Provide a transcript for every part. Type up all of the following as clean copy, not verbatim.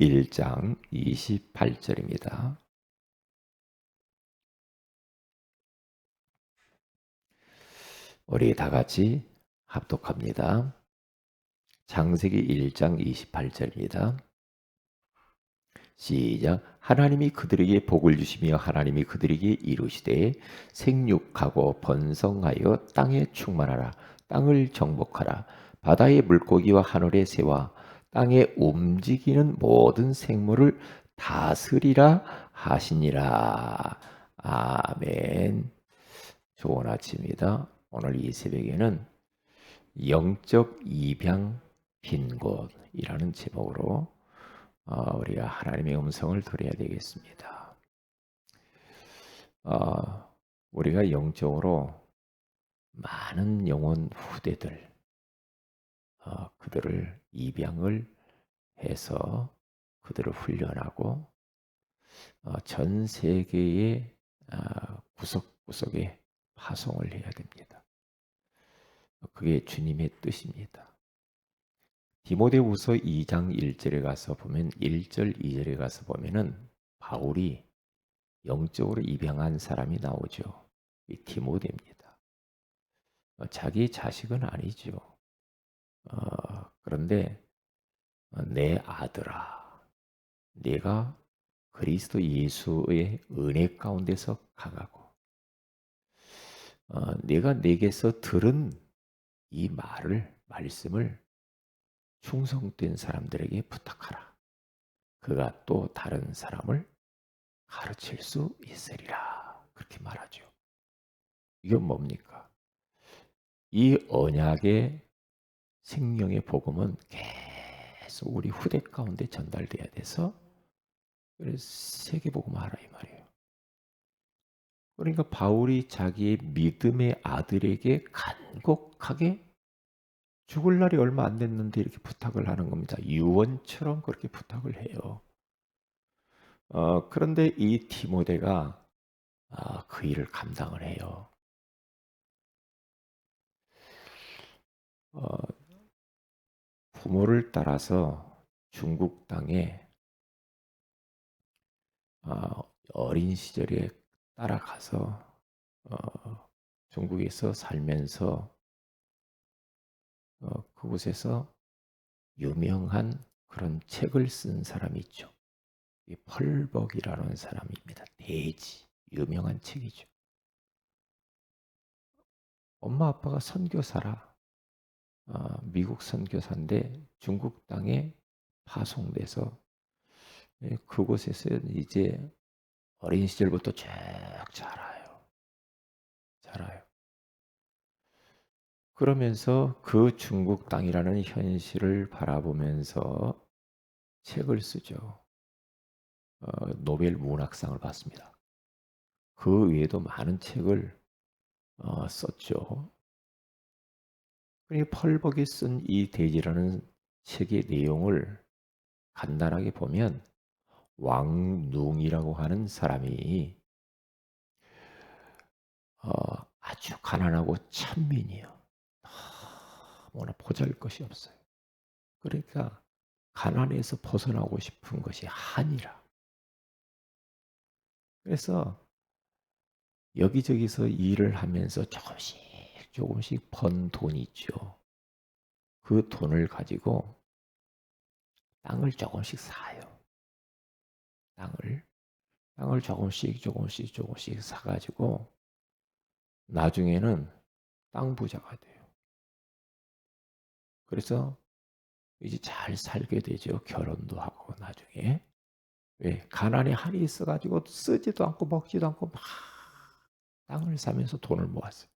1장 28절입니다. 우리 다 같이 합독합니다. 창세기 1장 28절입니다. 시작. 하나님이 그들에게 복을 주시며 하나님이 그들에게 이루시되 생육하고 번성하여 땅에 충만하라. 땅을 정복하라. 바다의 물고기와 하늘의 새와 땅에 움직이는 모든 생물을 다스리라 하시니라. 아멘. 좋은 아침입니다. 오늘 이 새벽에는 영적 입양 빈 곳이라는 제목으로 우리가 하나님의 음성을 들어야 되겠습니다. 우리가 영적으로 많은 영혼 후대들 그들을 입양을 해서 그들을 훈련하고 전 세계의 구석구석에 파송을 해야 됩니다. 그게 주님의 뜻입니다. 디모데후서 2장 1절에 가서 보면 1절 2절에 가서 보면은 바울이 영적으로 입양한 사람이 나오죠. 이 디모데입니다. 자기 자식은 아니죠. 그런데 내 아들아, 내가 그리스도 예수의 은혜 가운데서 강하고 내가 내게서 들은 이 말씀을 충성된 사람들에게 부탁하라. 그가 또 다른 사람을 가르칠 수 있으리라. 그렇게 말하죠. 이건 뭡니까? 이 언약의 생명의 복음은 계속 우리 후대 가운데 전달돼야 돼서 그래서 세계복음하라 이 말이에요. 그러니까 바울이 자기의 믿음의 아들에게 간곡하게 죽을 날이 얼마 안 됐는데 이렇게 부탁을 하는 겁니다. 유언처럼 그렇게 부탁을 해요. 그런데 이 디모데가 그 일을 감당을 해요. 어, 부모를 따라서 중국 땅에 어린 시절에 따라가서 중국에서 살면서 그곳에서 유명한 그런 책을 쓴 사람이 있죠. 이 펄벅이라는 사람입니다. 돼지 유명한 책이죠. 엄마 아빠가 선교사라. 미국 선교사인데 중국 땅에 파송돼서 그곳에서 이제 어린 시절부터 쭉 자라요. 그러면서 그 중국 땅이라는 현실을 바라보면서 책을 쓰죠. 노벨 문학상을 받습니다. 그 외에도 많은 책을 썼죠. 이 펄벅이 쓴 이 돼지라는 책의 내용을 간단하게 보면 왕농이라고 하는 사람이 아주 가난하고 천민이에요. 너무나 보잘것이 없어요. 그러니까 가난에서 벗어나고 싶은 것이 한이라. 그래서 여기저기서 일을 하면서 조금씩 번 돈이 있죠. 그 돈을 가지고 땅을 조금씩 사요. 땅을 조금씩 사가지고 나중에는 땅 부자가 돼요. 그래서 이제 잘 살게 되죠. 결혼도 하고 나중에. 왜? 가난에 한이 있어가지고 쓰지도 않고 먹지도 않고 막 땅을 사면서 돈을 모았어요.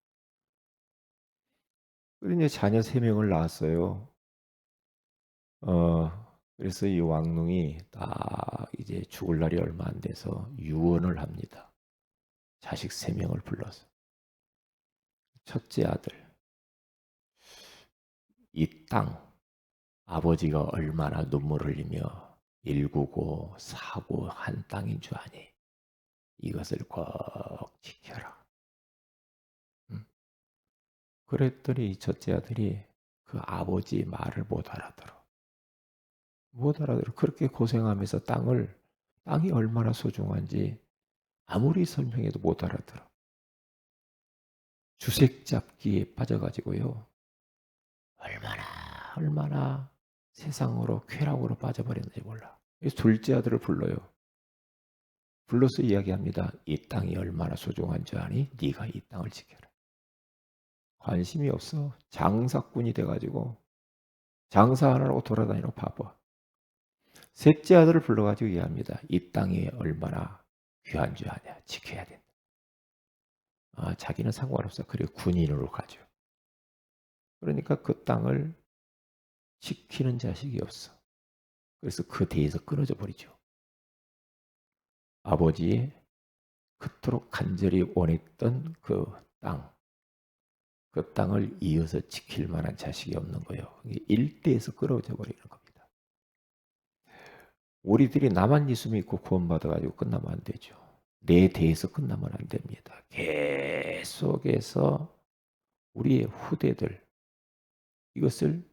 그리고 이제 자녀 3명을 낳았어요. 그래서 이 왕농이 딱 이제 죽을 날이 얼마 안 돼서 유언을 합니다. 자식 3명을 불러서. 첫째 아들, 이 땅, 아버지가 얼마나 눈물 흘리며 일구고 사고 한 땅인 줄 아니? 이것을 꼭 지켜라. 그랬더니 이 첫째 아들이 그 아버지 말을 못 알아들어. 못 알아들어. 그렇게 고생하면서 땅이 얼마나 소중한지 아무리 설명해도 못 알아들어. 주색 잡기에 빠져가지고요. 얼마나 세상으로 쾌락으로 빠져버렸는지 몰라. 그래서 둘째 아들을 불러요. 불러서 이야기합니다. 이 땅이 얼마나 소중한 줄 아니? 네가 이 땅을 지켜라. 관심이 없어. 장사꾼이 돼가지고 장사하느라고 돌아다니는 바빠. 셋째 아들을 불러가지고 이야기합니다. 이 땅이 얼마나 귀한 줄 아냐? 지켜야 된다. 아, 자기는 상관없어. 그래 군인으로 가죠. 그러니까 그 땅을 지키는 자식이 없어. 그래서 그 대에서 끊어져 버리죠. 아버지의 그토록 간절히 원했던 그 땅을 이어서 지킬 만한 자식이 없는 거예요. 일대에서 끊어져 버리는 겁니다. 우리들이 나만 예수 믿고 구원받아가지고 끝나면 안 되죠. 내 대에서 끝나면 안 됩니다. 계속해서 우리의 후대들 이것을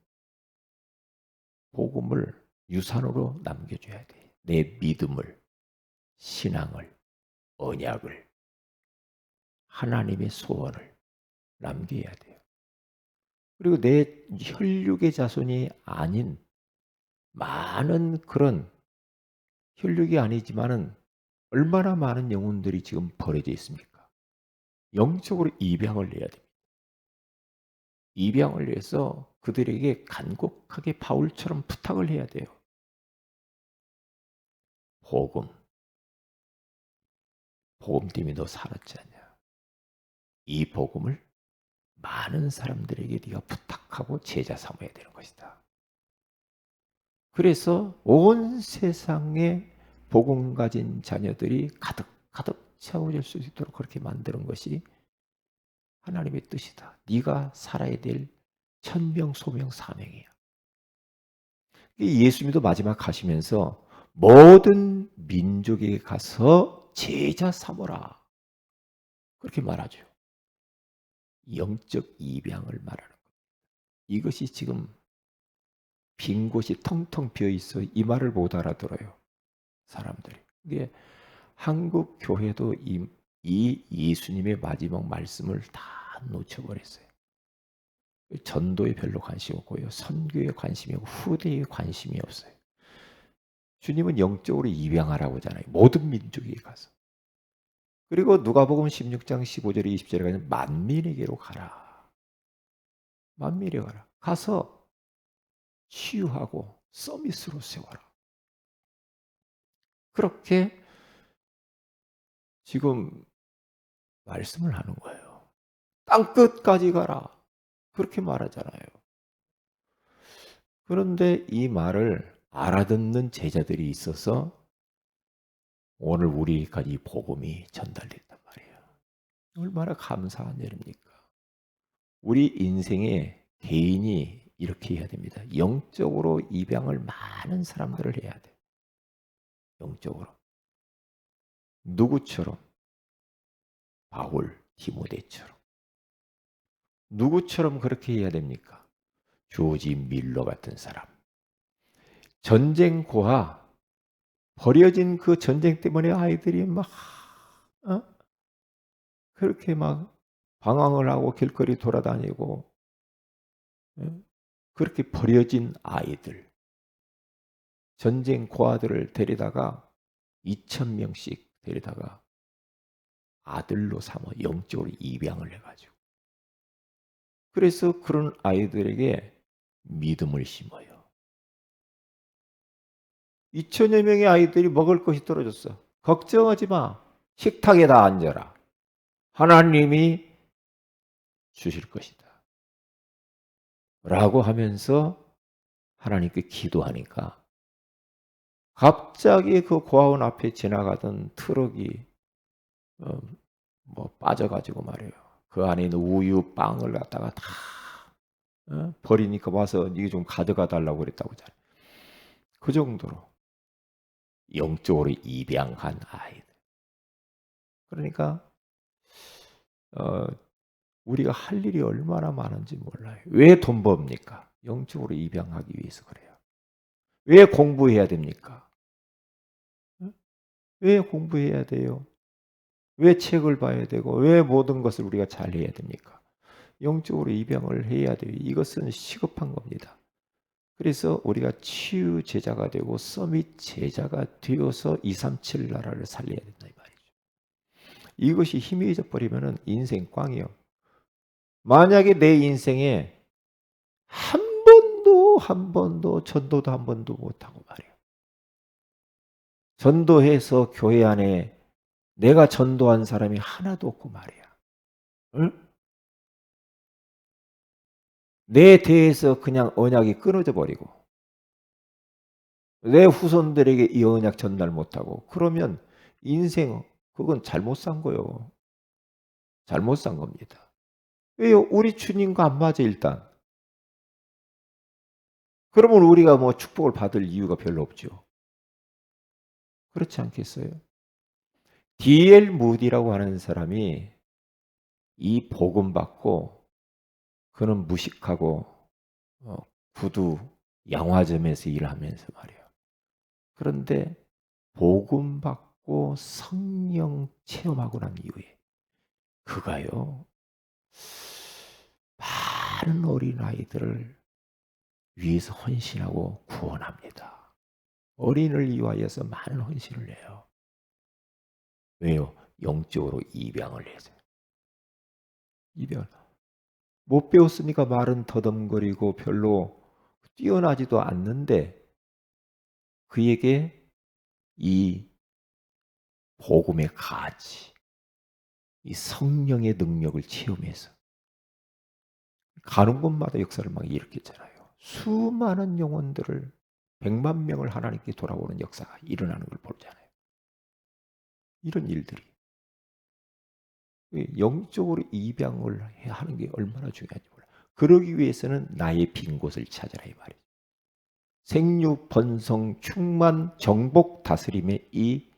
복음을 유산으로 남겨줘야 돼. 내 믿음을, 신앙을, 언약을, 하나님의 소원을 남겨야 돼요. 그리고 내 혈육의 자손이 아닌 많은 그런 혈육이 아니지만은 얼마나 많은 영혼들이 지금 버려져 있습니까? 영적으로 입양을 해야 됩니다. 입양을 위해서 그들에게 간곡하게 바울처럼 부탁을 해야 돼요. 복음 때문에 너 살았지 않냐? 이 복음을 많은 사람들에게 네가 부탁하고 제자 삼아야 되는 것이다. 그래서 온 세상에 복음 가진 자녀들이 가득 채워질 수 있도록 그렇게 만드는 것이 하나님의 뜻이다. 네가 살아야 될 천명, 소명, 사명이야. 예수님도 마지막 가시면서 모든 민족에 가서 제자 삼으라. 그렇게 말하죠. 영적 입양을 말하는 겁니다. 이것이 지금 빈 곳이 텅텅 비어 있어 이 말을 못 알아들어요. 사람들이. 근데 한국 교회도 이 예수님의 마지막 말씀을 다 놓쳐버렸어요. 전도에 별로 관심 없고요. 선교에 관심이 없고 후대에 관심이 없어요. 주님은 영적으로 입양하라고 하잖아요. 모든 민족에 가서. 그리고 누가복음 16장 15절에 20절에 가면 만민에게로 가라. 만민에게 가라. 가서 치유하고 서비스로 세워라. 그렇게 지금 말씀을 하는 거예요. 땅끝까지 가라. 그렇게 말하잖아요. 그런데 이 말을 알아듣는 제자들이 있어서 오늘 우리까지 복음이 전달됐단 말이에요. 얼마나 감사한 일입니까? 우리 인생에 개인이 이렇게 해야 됩니다. 영적으로 입양을 많은 사람들을 해야 돼요. 영적으로. 누구처럼? 바울, 디모데처럼. 누구처럼 그렇게 해야 됩니까? 조지 밀러 같은 사람. 전쟁 고아, 버려진 그 전쟁 때문에 아이들이 막 그렇게 막 방황을 하고 길거리 돌아다니고 그렇게 버려진 아이들, 전쟁 고아들을 데리다가 2,000명씩 데리다가 아들로 삼아 영적으로 입양을 해가지고 그래서 그런 아이들에게 믿음을 심어요. 2,000여 명의 아이들이 먹을 것이 떨어졌어. 걱정하지 마. 식탁에 다 앉아라. 하나님이 주실 것이다. 라고 하면서 하나님께 기도하니까 갑자기 그 고아원 앞에 지나가던 트럭이 빠져가지고 말이에요. 그 안에 있는 우유, 빵을 갖다가 다 버리니까 와서 이게 좀 가져가 달라고 그랬다고 하잖아요. 그 정도로 영적으로 입양한 아이들. 그러니까 우리가 할 일이 얼마나 많은지 몰라요. 왜 돈 법니까? 영적으로 입양하기 위해서 그래요. 왜 공부해야 됩니까? 응? 왜 공부해야 돼요? 왜 책을 봐야 되고 왜 모든 것을 우리가 잘해야 됩니까? 영적으로 입양을 해야 돼요. 이것은 시급한 겁니다. 그래서 우리가 치유 제자가 되고 서밋 제자가 되어서 237 나라를 살려야 된다 이 말이죠. 이것이 희미해져 버리면은 인생 꽝이요. 만약에 내 인생에 한 번도 전도도 한 번도 못하고 말이에요. 전도해서 교회 안에 내가 전도한 사람이 하나도 없고 말이야. 응? 내 대해서 그냥 언약이 끊어져 버리고 내 후손들에게 이 언약 전달 못하고 그러면 인생 그건 잘못 산 거요. 잘못 산 겁니다. 왜요? 우리 주님과 안 맞아 일단. 그러면 우리가 뭐 축복을 받을 이유가 별로 없죠. 그렇지 않겠어요? D.L. 무디라고 하는 사람이 이 복음 받고 그는 무식하고 구두 양화점에서 일하면서 말이에요. 그런데 복음 받고 성령 체험하고 난 이후에 그가요 많은 어린아이들을 위해서 헌신하고 구원합니다. 어린을 위하여서 많은 헌신을 해요. 왜요? 영적으로 입양을 해서. 입양. 못 배웠으니까 말은 더듬거리고 별로 뛰어나지도 않는데 그에게 이 복음의 가치, 이 성령의 능력을 체험해서 가는 곳마다 역사를 막 일으켰잖아요. 수많은 영혼들을 100만 명을 하나님께 돌아오는 역사가 일어나는 걸 보잖아요. 이런 일들이 영적으로 입양을 하는 게 얼마나 중요한지 몰라요. 그러기 위해서는 나의 빈 곳을 찾아라 이 말이에요. 생육, 번성, 충만, 정복, 다스림의 이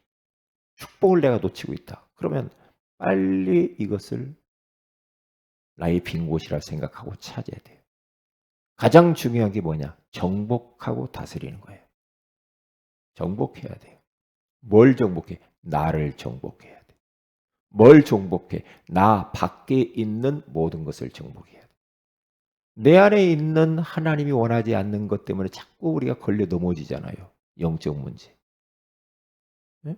축복을 내가 놓치고 있다. 그러면 빨리 이것을 나의 빈 곳이라 생각하고 찾아야 돼요. 가장 중요한 게 뭐냐? 정복하고 다스리는 거예요. 정복해야 돼요. 뭘 정복해? 나를 정복해야 돼. 뭘 정복해? 나 밖에 있는 모든 것을 정복해야 돼. 내 안에 있는 하나님이 원하지 않는 것 때문에 자꾸 우리가 걸려 넘어지잖아요. 영적 문제. 네?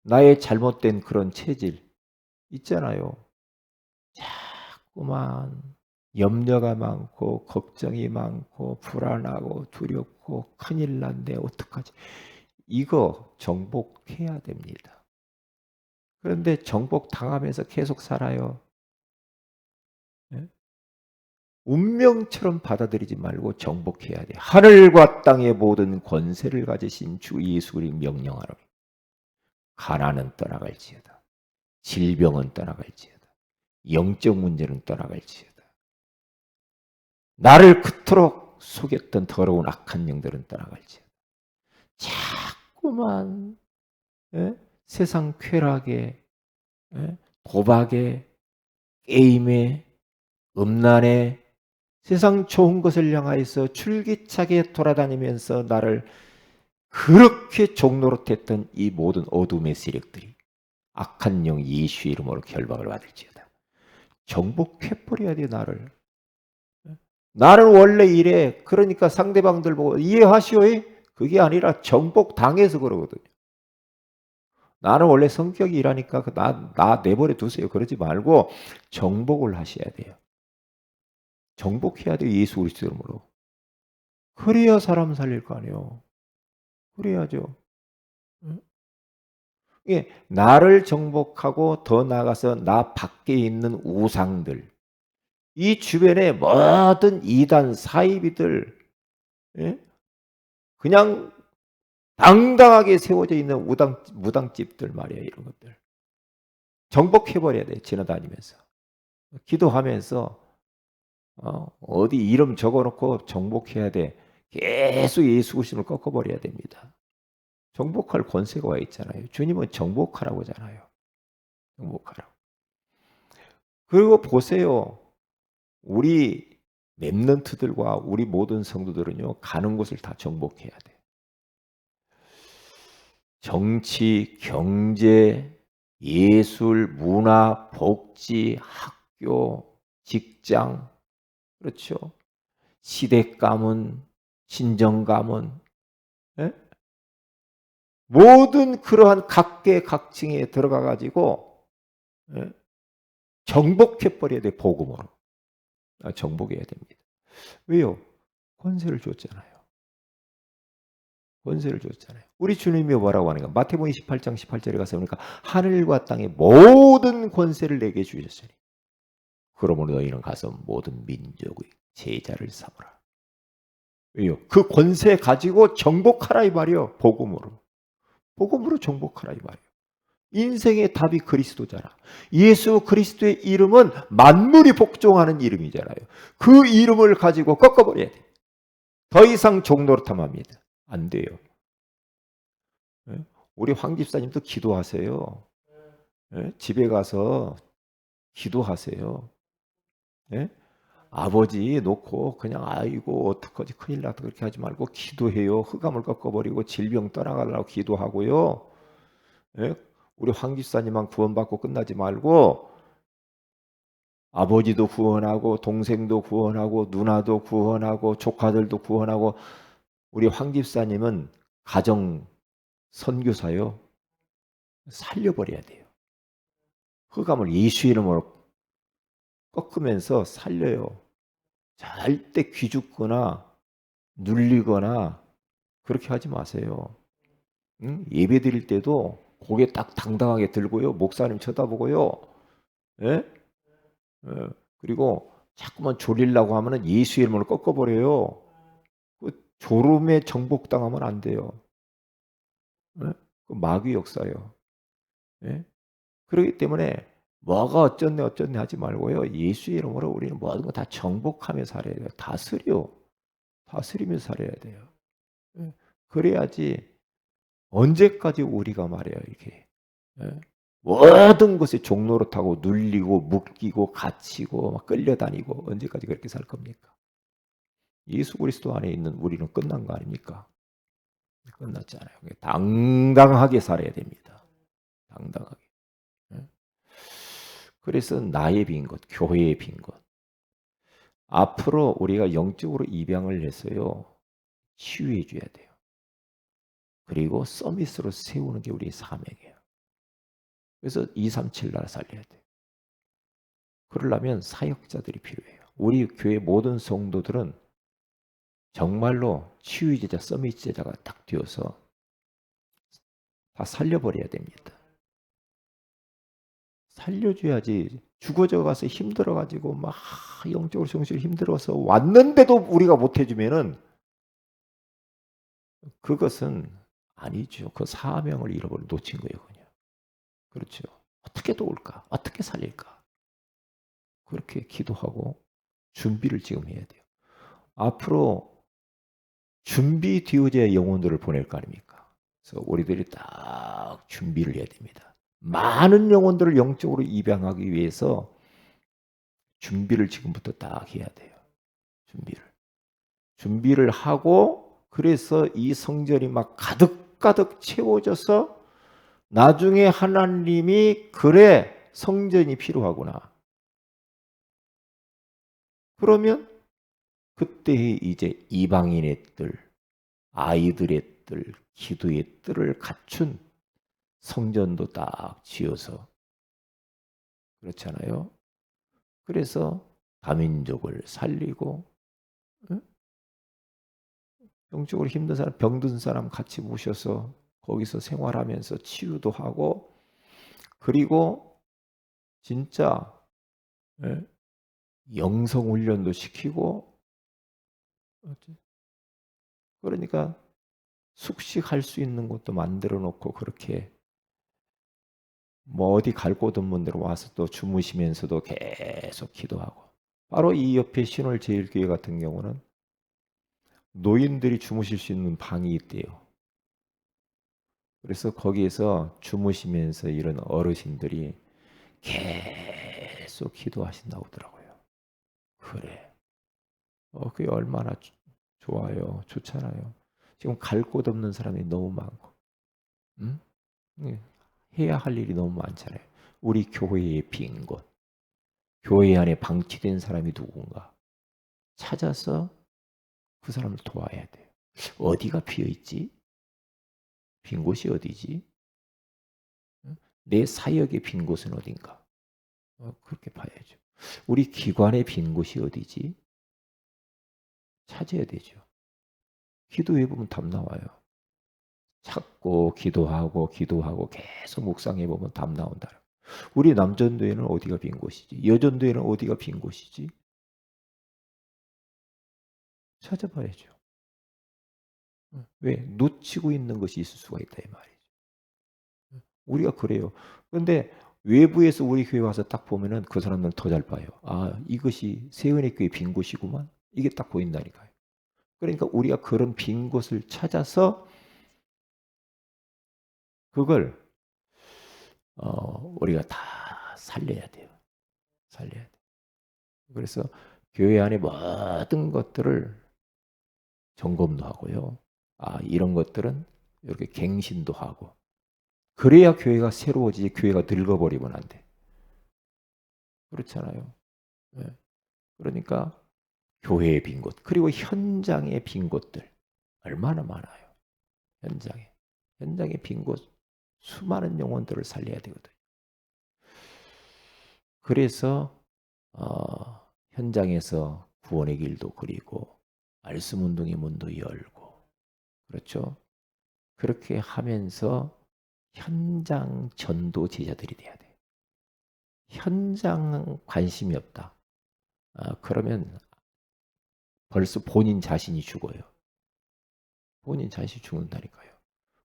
나의 잘못된 그런 체질 있잖아요. 자꾸만 염려가 많고 걱정이 많고 불안하고 두렵고 큰일 났네 어떡하지. 이거 정복해야 됩니다. 그런데 정복 당하면서 계속 살아요. 네? 운명처럼 받아들이지 말고 정복해야 돼. 하늘과 땅의 모든 권세를 가지신 주 예수 그리스도의 명령하노니 가난은 떠나갈지어다. 질병은 떠나갈지어다. 영적 문제는 떠나갈지어다. 나를 그토록 속였던 더러운 악한 영들은 떠나갈지어다. 자꾸만 세상 쾌락에 도박에 게임에 음란에 세상 좋은 것을 향하여서 줄기차게 돌아다니면서 나를 그렇게 종노릇했던 이 모든 어둠의 세력들이 악한 영 예수의 이름으로 결박을 받을지어다. 정복해버려야 돼 나를. 나는 원래 이래. 그러니까 상대방들 보고 이해하시오. 그게 아니라 정복당해서 그러거든요. 나는 원래 성격이 이라니까 나 내버려 두세요. 그러지 말고 정복을 하셔야 돼요. 정복해야 돼요. 예수 그리스도 이름으로. 그래야 사람 살릴 거 아니에요. 그래야죠. 예, 나를 정복하고 더 나아가서 나 밖에 있는 우상들, 이 주변에 모든 이단 사이비들, 예? 그냥 당당하게 세워져 있는 무당집들 말이에요. 이런 것들 정복해버려야 돼. 지나다니면서 기도하면서 어디 이름 적어놓고 정복해야 돼. 계속 예수 그리스도를 꺾어버려야 됩니다. 정복할 권세가 와 있잖아요. 주님은 정복하라고 하잖아요. 정복하라고. 그리고 보세요. 우리 렘넌트들과 우리 모든 성도들은요. 가는 곳을 다 정복해야 돼. 정치, 경제, 예술, 문화, 복지, 학교, 직장, 그렇죠. 시댁 가문, 친정 가문, 예? 모든 그러한 각계각층에 들어가 가지고 예? 정복해 버려야 돼. 복음으로. 정복해야 됩니다. 왜요? 권세를 줬잖아요. 권세를 줬잖아요. 우리 주님이 뭐라고 하는가? 마태복음 28장 18절에 가서 보니까 하늘과 땅의 모든 권세를 내게 주셨으니 그러므로 너희는 가서 모든 민족의 제자를 삼으라. 왜요? 그 권세 가지고 정복하라 이 말이요. 복음으로. 복음으로 정복하라 이 말이에요. 인생의 답이 그리스도잖아. 예수 그리스도의 이름은 만물이 복종하는 이름이잖아요. 그 이름을 가지고 꺾어버려야 돼. 더 이상 종노릇하면 합니다. 안 돼요. 우리 황 집사님도 기도하세요. 집에 가서 기도하세요. 아버지 놓고 그냥 아이고 어떡하지 큰일 났다 그렇게 하지 말고 기도해요. 흑암을 꺾어버리고 질병 떠나가려고 기도하고요. 우리 황 집사님만 구원받고 끝나지 말고 아버지도 구원하고 동생도 구원하고 누나도 구원하고 조카들도 구원하고 우리 황 집사님은 가정 선교사요. 살려버려야 돼요. 흑암을 예수 이름으로 꺾으면서 살려요. 절대 귀죽거나 눌리거나 그렇게 하지 마세요. 응? 예배 드릴 때도 고개 딱 당당하게 들고요. 목사님 쳐다보고요. 예? 그리고 자꾸만 졸리려고 하면은 예수 이름으로 꺾어버려요. 그 졸음에 정복당하면 안 돼요. 예? 그 마귀 역사예요. 예? 그렇기 때문에 뭐가 어쩌네 하지 말고요. 예수 이름으로 우리는 모든 거 다 정복하며 살아야 돼요. 다스리며 살아야 돼요. 예? 그래야지 언제까지 우리가 말이야 이렇게 모든 것에 종노릇하고 눌리고 묶이고 갇히고 막 끌려다니고 언제까지 그렇게 살 겁니까? 예수 그리스도 안에 있는 우리는 끝난 거 아닙니까? 끝났잖아요. 당당하게 살아야 됩니다. 당당하게. 그래서 나의 빈 것, 교회의 빈 것. 앞으로 우리가 영적으로 입양을 해서요. 치유해 줘야 돼요. 그리고 서밋으로 세우는 게 우리의 사명이에요. 그래서 237 나라 살려야 돼요. 그러려면 사역자들이 필요해요. 우리 교회 모든 성도들은 정말로 치유제자, 서밋 제자가 딱 되어서 다 살려버려야 됩니다. 살려줘야지 죽어져 가서 힘들어가지고 막 영적으로 정신으로 힘들어서 왔는데도 우리가 못해주면은 그것은 아니죠. 그 사명을 잃어버려 놓친 거예요. 그냥. 그렇죠. 어떻게 도울까? 어떻게 살릴까? 그렇게 기도하고 준비를 지금 해야 돼요. 앞으로 준비되어져야 영혼들을 보낼 거 아닙니까? 그래서 우리들이 딱 준비를 해야 됩니다. 많은 영혼들을 영적으로 입양하기 위해서 준비를 지금부터 딱 해야 돼요. 준비를 하고 그래서 이 성전이 막 가득가득 채워져서 나중에 하나님이 그래 성전이 필요하구나. 그러면 그때 이제 이방인의 뜰, 아이들의 뜰, 기도의 뜰을 갖춘 성전도 딱 지어서 그렇잖아요. 그래서 다민족을 살리고 영적으로 힘든 사람, 병든 사람 같이 모셔서 거기서 생활하면서 치유도 하고 그리고 진짜 영성 훈련도 시키고 그러니까 숙식할 수 있는 것도 만들어 놓고 그렇게 뭐 어디 갈 곳 없는 데로 와서 또 주무시면서도 계속 기도하고 바로 이 옆에 신월제일교회 같은 경우는 노인들이 주무실 수 있는 방이 있대요. 그래서 거기에서 주무시면서 이런 어르신들이 계속 기도하신다고 하더라고요. 그래. 그게 얼마나 좋아요. 좋잖아요. 지금 갈 곳 없는 사람이 너무 많고. 음? 예. 해야 할 일이 너무 많잖아요. 우리 교회의 빈 곳, 교회 안에 방치된 사람이 누군가 찾아서 그 사람을 도와야 돼요. 어디가 비어 있지? 빈 곳이 어디지? 내 사역의 빈 곳은 어딘가? 그렇게 봐야죠. 우리 기관의 빈 곳이 어디지? 찾아야 되죠. 기도해 보면 답 나와요. 찾고 기도하고 기도하고 계속 묵상해 보면 답 나온다. 우리 남전도에는 어디가 빈 곳이지? 여전도에는 어디가 빈 곳이지? 찾아봐야죠. 왜? 놓치고 있는 것이 있을 수가 있다 이 말이죠. 우리가 그래요. 그런데 외부에서 우리 교회 와서 딱 보면은 그 사람들은 더 잘 봐요. 아, 이것이 세은의 교회 빈 곳이구만. 이게 딱 보인다니까요. 그러니까 우리가 그런 빈 곳을 찾아서 그걸 우리가 다 살려야 돼요. 살려야 돼. 그래서 교회 안에 모든 것들을 점검도 하고요. 아, 이런 것들은 이렇게 갱신도 하고. 그래야 교회가 새로워지지 교회가 늙어버리면 안 돼. 그렇잖아요. 네. 그러니까 교회의 빈 곳, 그리고 현장의 빈 곳들 얼마나 많아요. 현장의 빈 곳, 수많은 영혼들을 살려야 되거든요. 그래서 현장에서 구원의 길도 그리고 말씀 운동의 문도 열고 그렇죠. 그렇게 하면서 현장 전도 제자들이 돼야 돼요. 현장 관심이 없다. 그러면 벌써 본인 자신이 죽어요. 본인 자신이 죽는다니까요.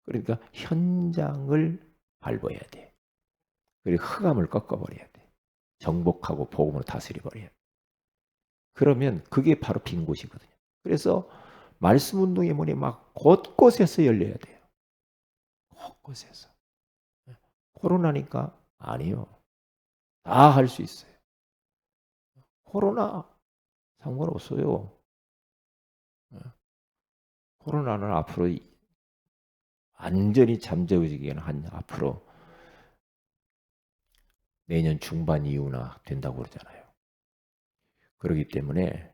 그러니까 현장을 밟아야 돼. 그리고 흑암을 꺾어버려야 돼. 정복하고 복음으로 다스려버려야 돼. 그러면 그게 바로 빈 곳이거든요. 그래서 말씀 운동의 문이 막 곳곳에서 열려야 돼요. 곳곳에서. 코로나니까 아니요. 다 할 수 있어요. 코로나 상관없어요. 코로나는 앞으로 완전히 잠재우기에는 한 앞으로 내년 중반 이후나 된다고 그러잖아요. 그렇기 때문에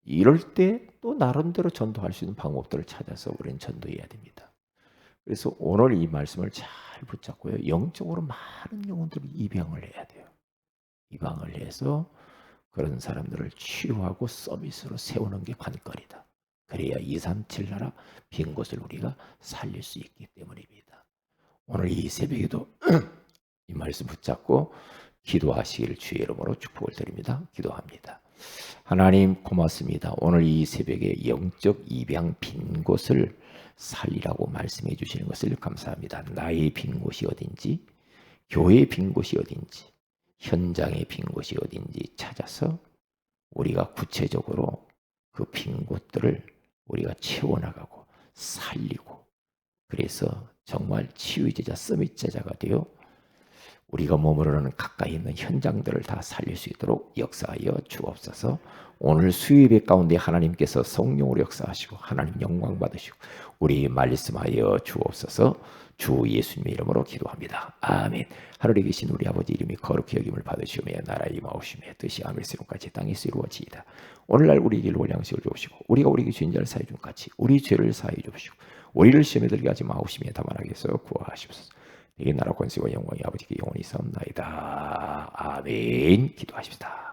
이럴 때 또 나름대로 전도할 수 있는 방법들을 찾아서 우리는 전도해야 됩니다. 그래서 오늘 이 말씀을 잘 붙잡고요. 영적으로 많은 영혼들을 입양을 해야 돼요. 입양을 해서 그런 사람들을 치유하고 서비스로 세우는 게 관건이다. 그래야 237 나라 빈 곳을 우리가 살릴 수 있기 때문입니다. 오늘 이 새벽에도 이 말씀 붙잡고 기도하시기를 주의 이름으로 축복을 드립니다. 기도합니다. 하나님 고맙습니다. 오늘 이 새벽에 영적 입양 빈 곳을 살리라고 말씀해 주시는 것을 감사합니다. 나의 빈 곳이 어딘지, 교회의 빈 곳이 어딘지, 현장의 빈 곳이 어딘지 찾아서 우리가 구체적으로 그 빈 곳들을 우리가 채워나가고 살리고 그래서 정말 치유제자, 서밋제자가 되어 우리가 머무르는 가까이 있는 현장들을 다 살릴 수 있도록 역사하여 주옵소서. 오늘 수요예배 가운데 하나님께서 성령으로 역사하시고 하나님 영광 받으시고 우리 말씀하여 주옵소서. 주 예수님의 이름으로 기도합니다. 아멘. 하늘에 계신 우리 아버지 이름이 거룩히 여김을 받으시오며 나라의 임하오시며 뜻이 하늘에서같이 땅에서 이루어지이다. 오늘날 우리에게 올 양식을 주옵시고 우리가 우리에게 죄인자를 사해 준 같이 우리 죄를 사해 주옵시고 우리를 시험에 들게 하지 마옵시며 다만 악에서 구하시옵소서. 내게 나라 권세와 영광이 아버지께 영원히 있사옵나이다. 아멘. 기도하십시다.